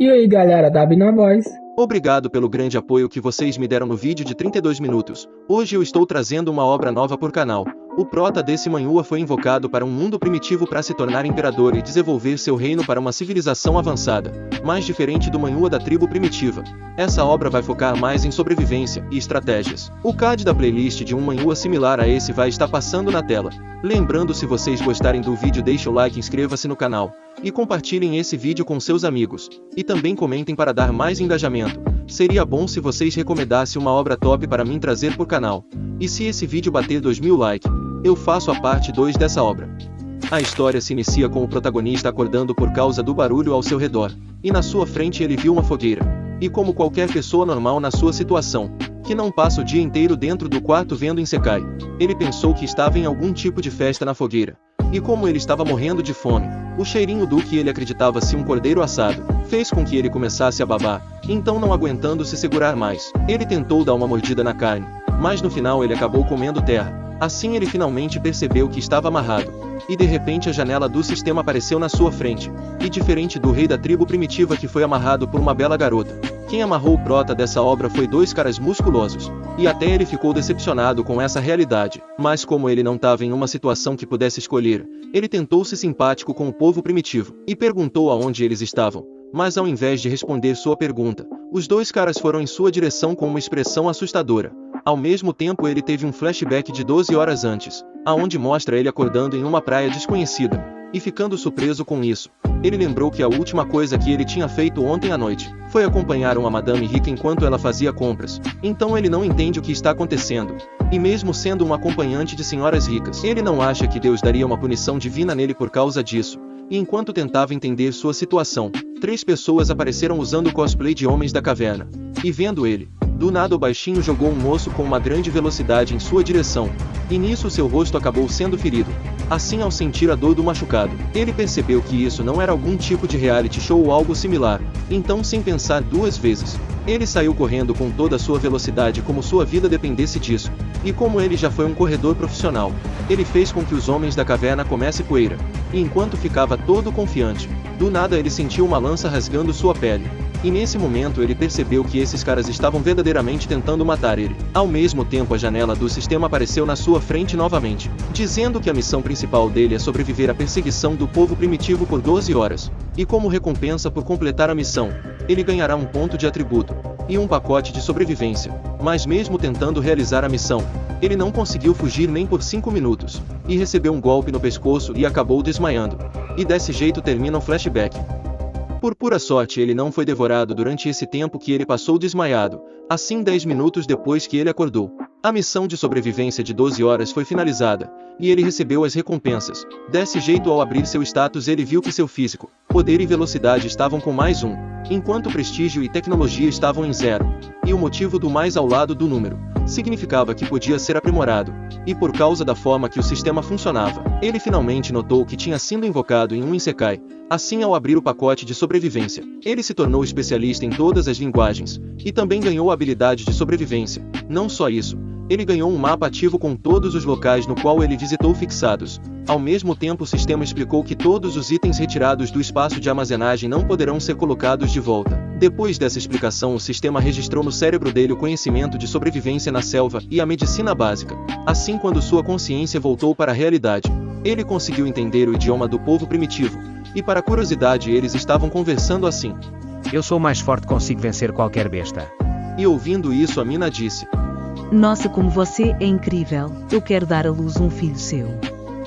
E aí galera, Dabi na voz. Obrigado pelo grande apoio que vocês me deram no vídeo de 32 minutos. Hoje eu estou trazendo uma obra nova por canal. O prota desse manhua foi invocado para um mundo primitivo para se tornar imperador e desenvolver seu reino para uma civilização avançada, mais diferente do manhua da tribo primitiva. Essa obra vai focar mais em sobrevivência e estratégias. O card da playlist de um manhua similar a esse vai estar passando na tela. Lembrando, se vocês gostarem do vídeo, deixe o like, inscreva-se no canal e compartilhem esse vídeo com seus amigos. E também comentem para dar mais engajamento. Seria bom se vocês recomendassem uma obra top para mim trazer por canal. E se esse vídeo bater 2000 likes, eu faço a parte 2 dessa obra. A história se inicia com o protagonista acordando por causa do barulho ao seu redor, e na sua frente ele viu uma fogueira. E como qualquer pessoa normal na sua situação, que não passa o dia inteiro dentro do quarto vendo Isekai, ele pensou que estava em algum tipo de festa na fogueira. E como ele estava morrendo de fome, o cheirinho do que ele acreditava ser um cordeiro assado, fez com que ele começasse a babar. Então, não aguentando se segurar mais, ele tentou dar uma mordida na carne, mas no final ele acabou comendo terra. Assim ele finalmente percebeu que estava amarrado, e de repente a janela do sistema apareceu na sua frente, e diferente do rei da tribo primitiva que foi amarrado por uma bela garota, quem amarrou o prota dessa obra foi dois caras musculosos, e até ele ficou decepcionado com essa realidade, mas como ele não estava em uma situação que pudesse escolher, ele tentou ser simpático com o povo primitivo, e perguntou aonde eles estavam, mas ao invés de responder sua pergunta, os dois caras foram em sua direção com uma expressão assustadora. Ao mesmo tempo ele teve um flashback de 12 horas antes, aonde mostra ele acordando em uma praia desconhecida, e ficando surpreso com isso. Ele lembrou que a última coisa que ele tinha feito ontem à noite foi acompanhar uma madame rica enquanto ela fazia compras. Então ele não entende o que está acontecendo, e mesmo sendo um acompanhante de senhoras ricas, ele não acha que Deus daria uma punição divina nele por causa disso. E enquanto tentava entender sua situação, 3 pessoas apareceram usando o cosplay de homens da caverna, e vendo ele, do nada o baixinho jogou um moço com uma grande velocidade em sua direção, e nisso seu rosto acabou sendo ferido. Assim, ao sentir a dor do machucado, ele percebeu que isso não era algum tipo de reality show ou algo similar, então sem pensar 2 vezes, ele saiu correndo com toda a sua velocidade como sua vida dependesse disso, e como ele já foi um corredor profissional, ele fez com que os homens da caverna comessem poeira, e enquanto ficava todo confiante, do nada ele sentiu uma lança rasgando sua pele. E nesse momento ele percebeu que esses caras estavam verdadeiramente tentando matar ele. Ao mesmo tempo a janela do sistema apareceu na sua frente novamente, dizendo que a missão principal dele é sobreviver à perseguição do povo primitivo por 12 horas. E como recompensa por completar a missão, ele ganhará um ponto de atributo e um pacote de sobrevivência. Mas mesmo tentando realizar a missão, ele não conseguiu fugir nem por 5 minutos, e recebeu um golpe no pescoço e acabou desmaiando. E desse jeito termina o flashback. Por pura sorte ele não foi devorado durante esse tempo que ele passou desmaiado, assim 10 minutos depois que ele acordou. A missão de sobrevivência de 12 horas foi finalizada, e ele recebeu as recompensas. Desse jeito, ao abrir seu status ele viu que seu físico, poder e velocidade estavam com +1, enquanto prestígio e tecnologia estavam em 0, e o motivo do mais ao lado do número significava que podia ser aprimorado, e por causa da forma que o sistema funcionava, ele finalmente notou que tinha sido invocado em um Isekai. Assim, ao abrir o pacote de sobrevivência, ele se tornou especialista em todas as linguagens, e também ganhou a habilidade de sobrevivência. Não só isso, ele ganhou um mapa ativo com todos os locais no qual ele visitou fixados. Ao mesmo tempo, o sistema explicou que todos os itens retirados do espaço de armazenagem não poderão ser colocados de volta. Depois dessa explicação, o sistema registrou no cérebro dele o conhecimento de sobrevivência na selva e a medicina básica. Assim, quando sua consciência voltou para a realidade, ele conseguiu entender o idioma do povo primitivo, e para curiosidade eles estavam conversando assim. Eu sou mais forte, consigo vencer qualquer besta. E ouvindo isso, a mina disse: Nossa, como você é incrível, eu quero dar à luz um filho seu.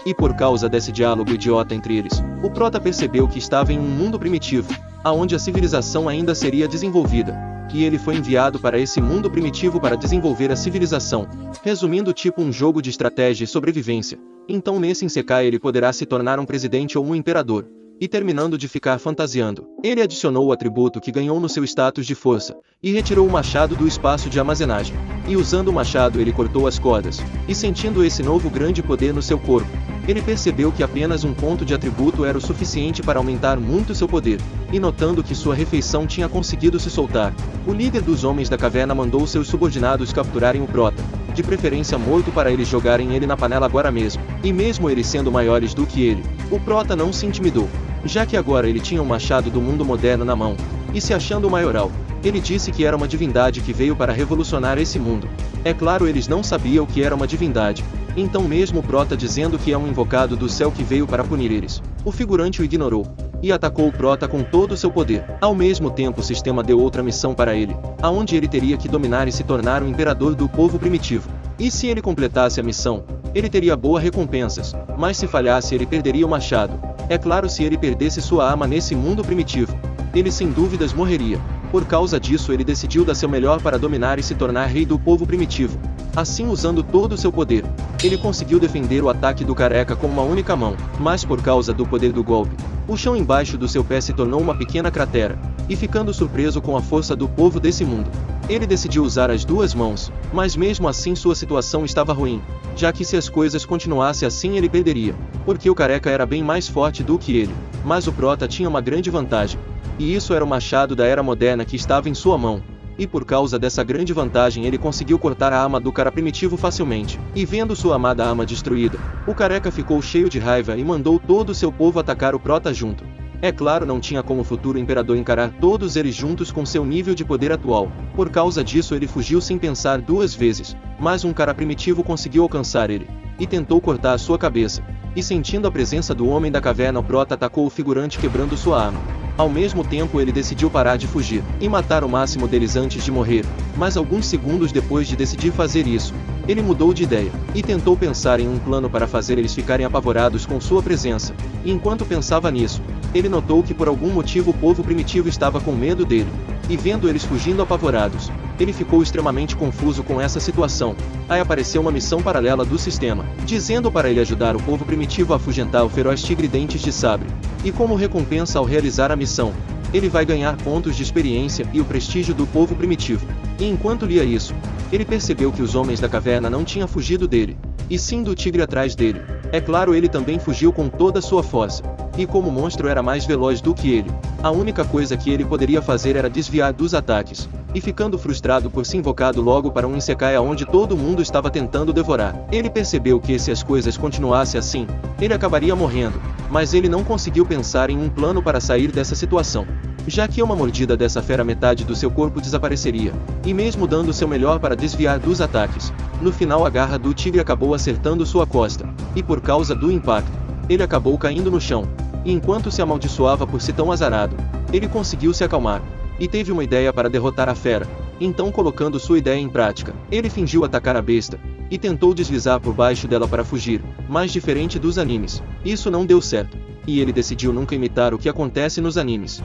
E por causa desse diálogo idiota entre eles, o prota percebeu que estava em um mundo primitivo, aonde a civilização ainda seria desenvolvida, e ele foi enviado para esse mundo primitivo para desenvolver a civilização, resumindo tipo um jogo de estratégia e sobrevivência. Então nesse Isekai ele poderá se tornar um presidente ou um imperador. E terminando de ficar fantasiando, ele adicionou o atributo que ganhou no seu status de força, e retirou o machado do espaço de armazenagem. E usando o machado ele cortou as cordas, e sentindo esse novo grande poder no seu corpo, ele percebeu que apenas um ponto de atributo era o suficiente para aumentar muito seu poder, e notando que sua refeição tinha conseguido se soltar, o líder dos homens da caverna mandou seus subordinados capturarem o prota, de preferência morto, para eles jogarem ele na panela agora mesmo. E mesmo eles sendo maiores do que ele, o prota não se intimidou, já que agora ele tinha um machado do mundo moderno na mão, e se achando o maioral, ele disse que era uma divindade que veio para revolucionar esse mundo. É claro, eles não sabiam o que era uma divindade, então mesmo o Prota dizendo que é um invocado do céu que veio para punir eles, o figurante o ignorou e atacou o Prota com todo o seu poder. Ao mesmo tempo o sistema deu outra missão para ele, aonde ele teria que dominar e se tornar o imperador do povo primitivo. E se ele completasse a missão, ele teria boas recompensas, mas se falhasse ele perderia o machado. É claro, se ele perdesse sua arma nesse mundo primitivo, ele sem dúvidas morreria. Por causa disso ele decidiu dar seu melhor para dominar e se tornar rei do povo primitivo. Assim, usando todo o seu poder, ele conseguiu defender o ataque do careca com uma única mão, mas por causa do poder do golpe, o chão embaixo do seu pé se tornou uma pequena cratera, e ficando surpreso com a força do povo desse mundo, ele decidiu usar as duas mãos, mas mesmo assim sua situação estava ruim, já que se as coisas continuassem assim ele perderia, porque o careca era bem mais forte do que ele, mas o Prota tinha uma grande vantagem, e isso era o machado da era moderna que estava em sua mão. E por causa dessa grande vantagem ele conseguiu cortar a arma do cara primitivo facilmente. E vendo sua amada arma destruída, o careca ficou cheio de raiva e mandou todo o seu povo atacar o Prota junto. É claro, não tinha como o futuro imperador encarar todos eles juntos com seu nível de poder atual. Por causa disso ele fugiu sem pensar duas vezes, mas um cara primitivo conseguiu alcançar ele, e tentou cortar sua cabeça. E sentindo a presença do homem da caverna, o Prota atacou o figurante quebrando sua arma. Ao mesmo tempo ele decidiu parar de fugir, e matar o máximo deles antes de morrer, mas alguns segundos depois de decidir fazer isso, ele mudou de ideia, e tentou pensar em um plano para fazer eles ficarem apavorados com sua presença. E enquanto pensava nisso, ele notou que por algum motivo o povo primitivo estava com medo dele, e vendo eles fugindo apavorados, ele ficou extremamente confuso com essa situação. Aí apareceu uma missão paralela do sistema, dizendo para ele ajudar o povo primitivo a afugentar o feroz tigre dentes de sabre, e como recompensa ao realizar a missão, ele vai ganhar pontos de experiência e o prestígio do povo primitivo. E enquanto lia isso, ele percebeu que os homens da caverna não tinham fugido dele, e sim do tigre atrás dele. É claro, ele também fugiu com toda a sua força, e como o monstro era mais veloz do que ele, a única coisa que ele poderia fazer era desviar dos ataques, e ficando frustrado por ser invocado logo para um Isekai onde todo mundo estava tentando devorar, ele percebeu que se as coisas continuassem assim, ele acabaria morrendo, mas ele não conseguiu pensar em um plano para sair dessa situação, já que uma mordida dessa fera metade do seu corpo desapareceria, e mesmo dando seu melhor para desviar dos ataques, no final a garra do tigre acabou acertando sua costa, e por causa do impacto, ele acabou caindo no chão, e enquanto se amaldiçoava por ser tão azarado, ele conseguiu se acalmar, e teve uma ideia para derrotar a fera. Então, colocando sua ideia em prática, ele fingiu atacar a besta, e tentou deslizar por baixo dela para fugir, mas diferente dos animes, isso não deu certo, e ele decidiu nunca imitar o que acontece nos animes.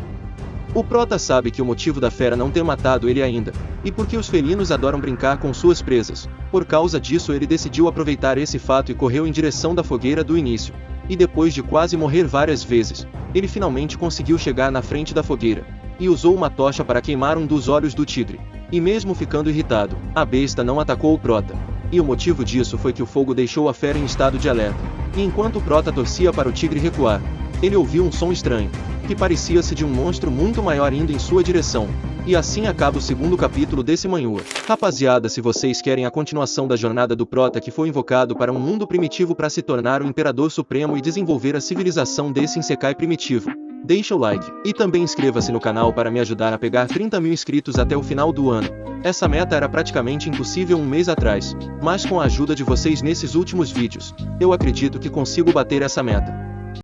O Prota sabe que o motivo da fera não ter matado ele ainda, e porque os felinos adoram brincar com suas presas. Por causa disso ele decidiu aproveitar esse fato e correu em direção da fogueira do início. E depois de quase morrer várias vezes, ele finalmente conseguiu chegar na frente da fogueira, e usou uma tocha para queimar um dos olhos do tigre. E mesmo ficando irritado, a besta não atacou o Prota. E o motivo disso foi que o fogo deixou a fera em estado de alerta. E enquanto o Prota torcia para o tigre recuar, ele ouviu um som estranho, que parecia-se de um monstro muito maior indo em sua direção. E assim acaba o segundo capítulo desse manhwa. Rapaziada, se vocês querem a continuação da jornada do Prota que foi invocado para um mundo primitivo para se tornar o Imperador Supremo e desenvolver a civilização desse Isekai primitivo, deixa o like, e também inscreva-se no canal para me ajudar a pegar 30 mil inscritos até o final do ano. Essa meta era praticamente impossível um mês atrás, mas com a ajuda de vocês nesses últimos vídeos, eu acredito que consigo bater essa meta.